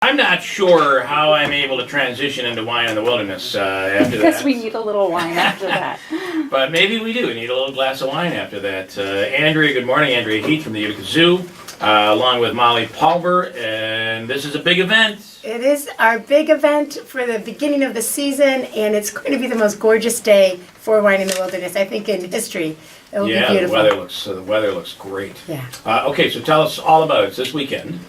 I'm not sure how I'm able to transition into wine in the wilderness after that. Because we need a little wine after that. But maybe we do. We need a little glass of wine after that. Andrea, good morning. Andria Heath from the Utica Zoo, along with Molly Paulver, and this is a big event. It is our big event for the beginning of the season, and it's going to be the most gorgeous day for wine in the wilderness, I think, in history. It will be beautiful. The weather looks great. Yeah. Okay, so tell us all about it. It's this weekend.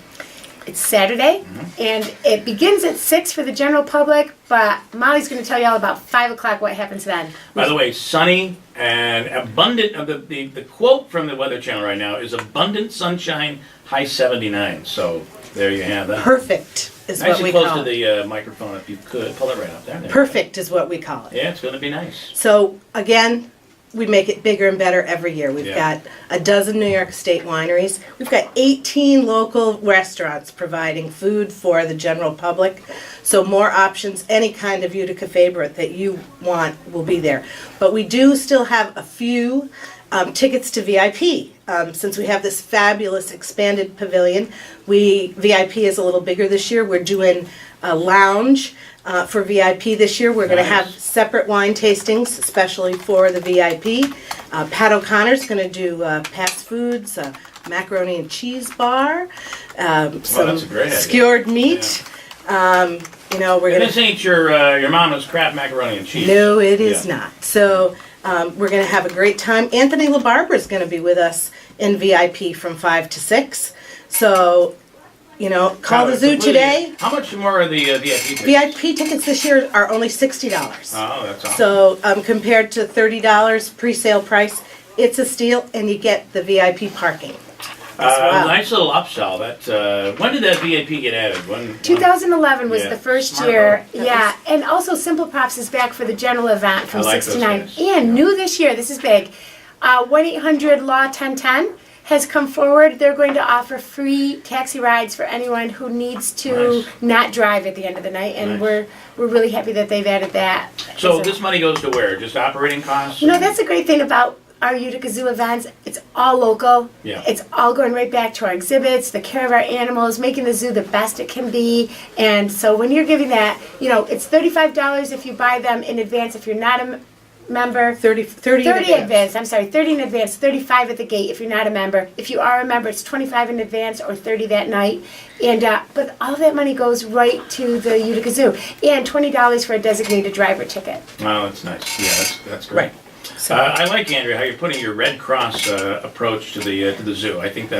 It's Saturday, and it begins at 6 for the general public, but Molly's going to tell you all about 5 o'clock what happens then. By the way, sunny and abundant. The quote from the Weather Channel right now is abundant sunshine, high 79. So there you have that. Perfect is what we close call to it. the microphone if you could. Pull it right up there. Perfect is what we call it. Yeah, it's going to be nice. So again, we make it bigger and better every year. We've got a dozen New York State wineries. We've got 18 local restaurants providing food for the general public. So more options, any kind of Utica favorite that you want will be there. But we do still have a few tickets to VIP. Since we have this fabulous expanded pavilion, VIP is a little bigger this year. We're doing a lounge for VIP this year. We're going to have separate wine tastings, especially for the VIP. Pat O'Connor's going to do fast foods, macaroni and cheese bar, some skewered meat. You know, we're going to. This ain't your mama's crap macaroni and cheese. No, it is not. So we're going to have a great time. Anthony LaBarbera is going to be with us in VIP from 5 to 6. So, you know, call the zoo today. How much more are the VIP tickets? VIP tickets this year are only $60. Oh, that's awesome. So compared to $30 pre-sale price, it's a steal, and you get the VIP parking. Nice little upsell. That when did that VIP get added? 2011 was the first Smart year. move. Yeah, and also Simple Props is back for the general event from 6 to 9. guys. And new this year, this is big, 1-800-LAW-1010 has come forward. They're going to offer free taxi rides for anyone who needs to not drive at the end of the night, and we're really happy that they've added that. So this money goes to where? Just operating costs? You know, that's a great thing about our Utica Zoo events. It's all local. Yeah. It's all going right back to our exhibits, the care of our animals, making the zoo the best it can be. And so when you're giving that, you know, it's $35 if you buy them in advance. If you're not a member, 30 in advance. I'm sorry, 30 in advance, 35 at the gate if you're not a member. If you are a member, it's 25 in advance or 30 that night. And but all that money goes right to the Utica Zoo, and $20 for a designated driver ticket. Oh, that's nice. Yeah, that's great. Right. So, I like, Andrea, how you're putting your Red Cross approach to the zoo. I think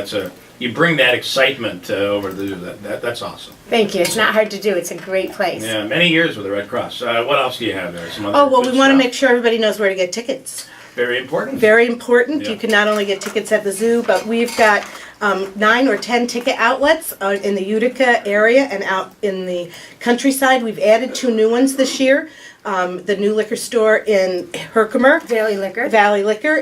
you bring that excitement over to the zoo. That's awesome. Thank you. It's not hard to do. It's a great place. Yeah, many years with the Red Cross. What else do you have there? Some other oh, well, we good want to stuff? make sure everybody knows where to get tickets. Very important. Very important. Yeah. You can not only get tickets at the zoo, but we've got 9 or 10 ticket outlets in the Utica area and out in the countryside. We've added 2 new ones this year. The new liquor store in Herkimer, Valley Liquor.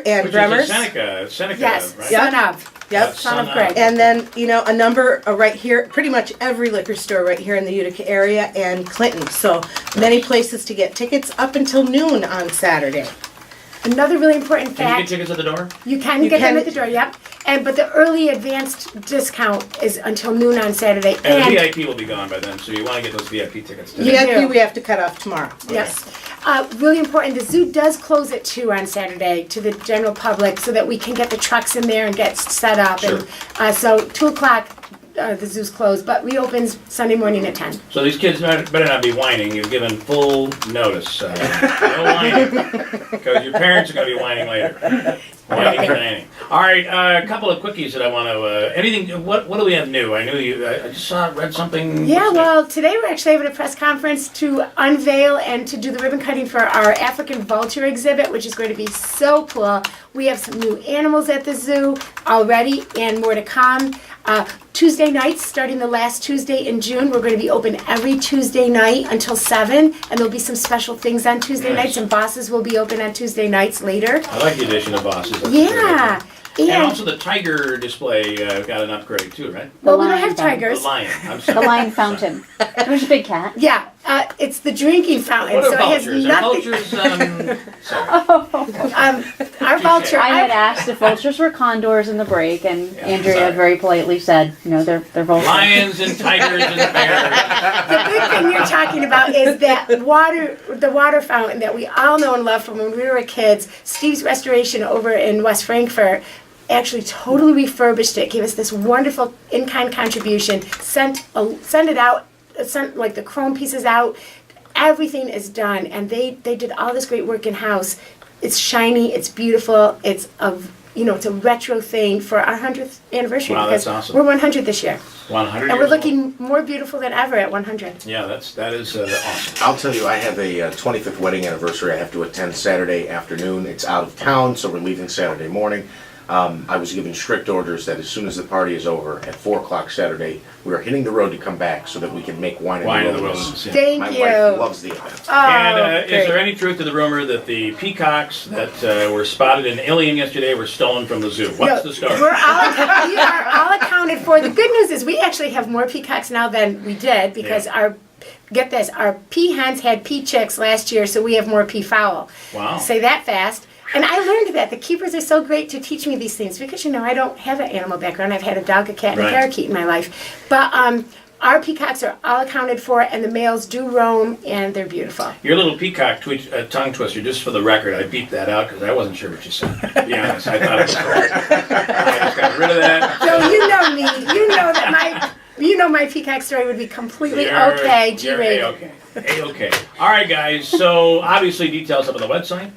and Which Bremer's. Is Seneca, Yes, right? son of. Yep. Son of Greg. And then, you know, a number right here, pretty much every liquor store right here in the Utica area and Clinton. So many places to get tickets up until noon on Saturday. Another really important Can you fact. get tickets at the door? You can get them at the door, yep. But the early advanced discount is until noon on Saturday. And the VIP will be gone by then, so you want to get those VIP tickets today. VIP we have to cut off tomorrow. Yes. Really important, the zoo does close at 2 on Saturday to the general public so that we can get the trucks in there and get set up. Sure. And so 2 o'clock, the zoo's closed, but reopens Sunday morning at 10. So these kids better not be whining. You've given full notice. No whining, because your parents are going to be whining later. Whining for nanny. All right, a couple of quickies that I want to. Anything? What do we have new? I knew you. I just read something. Yeah, well, today we're actually having a press conference to unveil and to do the ribbon cutting for our African vulture exhibit, which is going to be so cool. We have some new animals at the zoo already and more to come. Tuesday nights, starting the last Tuesday in June, we're going to be open every Tuesday night until 7, and there'll be some special things on Tuesday nights, and Bosses will be open on Tuesday nights later. I like the addition of Bosses. That's Yeah. And And, also the tiger display got an upgrade too, right? well, we don't lion have fountain. The tigers. lion. I'm The sorry. lion fountain. There's a big cat. Yeah, it's the drinking fountain, What so are it has vultures? Are nothing. vultures? Sorry. Our vulture. I had asked if vultures were condors in the break, and Yeah, Andrea sorry. very politely said, no, they're vultures. Lions and tigers and bears. The big thing you're talking about is that the water fountain that we all know and love from when we were kids. Steve's Restoration over in West Frankfurt actually totally refurbished it, gave us this wonderful in-kind contribution, sent it out, sent like the chrome pieces out. Everything is done, and they did all this great work in-house. It's shiny, it's beautiful, it's a retro thing for our 100th anniversary. Wow, because that's awesome. We're 100 this year. 100 And we're years looking more beautiful than ever at 100. Yeah, that is awesome. I'll tell you, I have a 25th wedding anniversary I have to attend Saturday afternoon. It's out of town, so we're leaving Saturday morning. I was given strict orders that as soon as the party is over, at 4 o'clock Saturday, we are hitting the road to come back so that we can make wine Wine in in the the wilderness. wilderness. Yeah. Thank My you. wife loves the event. Oh, And is great. there any truth to the rumor that the peacocks that were spotted in Ilion yesterday were stolen from the zoo? What's No, the story? we are all accounted for. The good news is we actually have more peacocks now than we did because Yeah. our pea hens had pea chicks last year, so we have more pea fowl. Wow. Say that fast. And I learned that the keepers are so great to teach me these things because I don't have an animal background. I've had a dog, a cat, and Right. a parakeet in my life. But our peacocks are all accounted for, and the males do roam, and they're beautiful. Your little peacock tongue twister, just for the record, I beeped that out because I wasn't sure what you said. To be honest, I thought it was correct. I just got rid of that. So you know me. You know that my peacock story would be completely okay, G-rated. Okay. A-okay. All right, guys. So obviously details up on the website.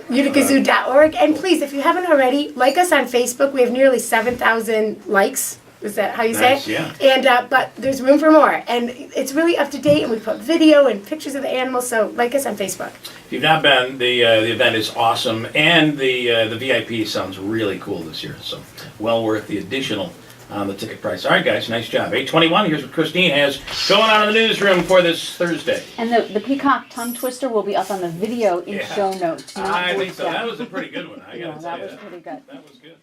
uticazoo.org. And please, if you haven't already, like us on Facebook. We have nearly 7,000 likes. Is that how you Nice, say it? yeah. And but there's room for more. And it's really up to date, and we put video and pictures of the animals. So like us on Facebook. If you've not been, the event is awesome, and the VIP sounds really cool this year. So well worth the additional on the ticket price. All right, guys, nice job. 8:21. Here's what Christine has going on in the newsroom for this Thursday. And the peacock tongue twister will be up on the video in Yeah. show notes. not I think voice so. down. That was a pretty good one. I Yeah, gotta that tell was you pretty good. That was good.